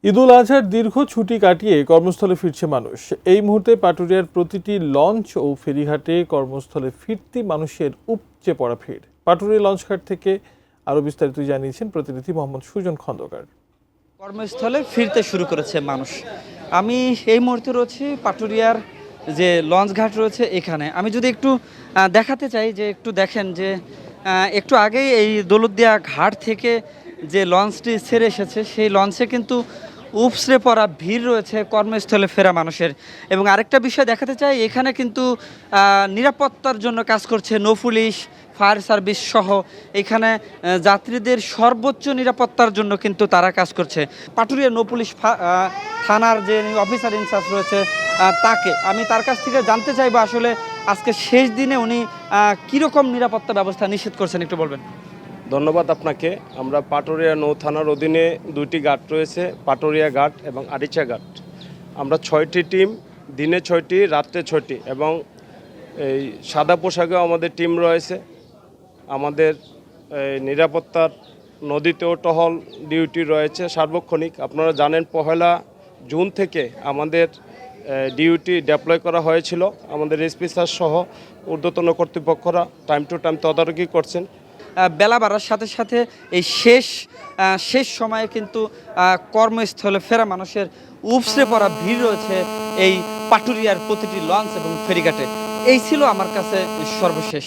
ঈদুল আজহার দীর্ঘ ছুটি কাটিয়ে কর্মস্থলে ফিরছে মানুষ। এই মুহূর্তে পাটুরিয়ার প্রতিটি লঞ্চ ও ফেরিঘাটে কর্মস্থলে ফিরতি মানুষের উপচে পড়া ভিড়। পাটুরিয়া লঞ্চঘাট থেকে আরো বিস্তারিত জানিয়েছেন প্রতিনিধি মোহাম্মদ সুজন খন্দকার। কর্মস্থলে ফিরতে শুরু করেছে মানুষ। আমি এই মুহূর্তে রয়েছি পাটুরিয়ার যে লঞ্চ ঘাট রয়েছে এখানে। আমি যদি একটু দেখাতে চাই যে একটু দেখেন যে একটু আগেই এই দৌলতদিয়া ঘাট থেকে যে লঞ্চটি ছেড়ে এসেছে সেই লঞ্চে কিন্তু উপসে পড়া ভিড় রয়েছে কর্মস্থলে ফেরা মানুষের। এবং আরেকটা বিষয় দেখাতে চাই, এখানে কিন্তু নিরাপত্তার জন্য কাজ করছে নৌ পুলিশ, ফায়ার সার্ভিস সহ এখানে যাত্রীদের সর্বোচ্চ নিরাপত্তার জন্য কিন্তু তারা কাজ করছে। পাটুরিয়া নৌ পুলিশ থানার যে অফিসার ইনচার্জ রয়েছে আমি তার কাছ থেকে জানতে চাইবো আসলে আজকে শেষ দিনে উনি কীরকম নিরাপত্তা ব্যবস্থা নিশ্চিত করছেন, একটু বলবেন। ধন্যবাদ আপনাকে। আমরা পাটুরিয়া নৌ থানার অধীনে দুইটি ঘাট রয়েছে, পাটুরিয়া ঘাট এবং আরিচা ঘাট। আমরা 6টি টিম, দিনে 6টি, রাত্রে 6টি, এবং এই সাদা পোশাকেও আমাদের টিম রয়েছে। আমাদের নিরাপত্তার নদীতেও টহল ডিউটি রয়েছে সার্বক্ষণিক। আপনারা জানেন 1 জুন থেকে আমাদের ডিউটি ডেপ্লয় করা হয়েছিল। আমাদের এসপি স্যার সহ ঊর্ধ্বতন কর্তৃপক্ষরা টাইম টু টাইম তদারকি করছেন। বেলা বাড়ার সাথে সাথে এই শেষ সময়ে কিন্তু কর্মস্থলে ফেরা মানুষের উপসে পড়া ভিড় রয়েছে এই পাটুরিয়ার প্রতিটি লঞ্চ এবং ফেরিঘাটে। এই ছিল আমার কাছে সর্বশেষ।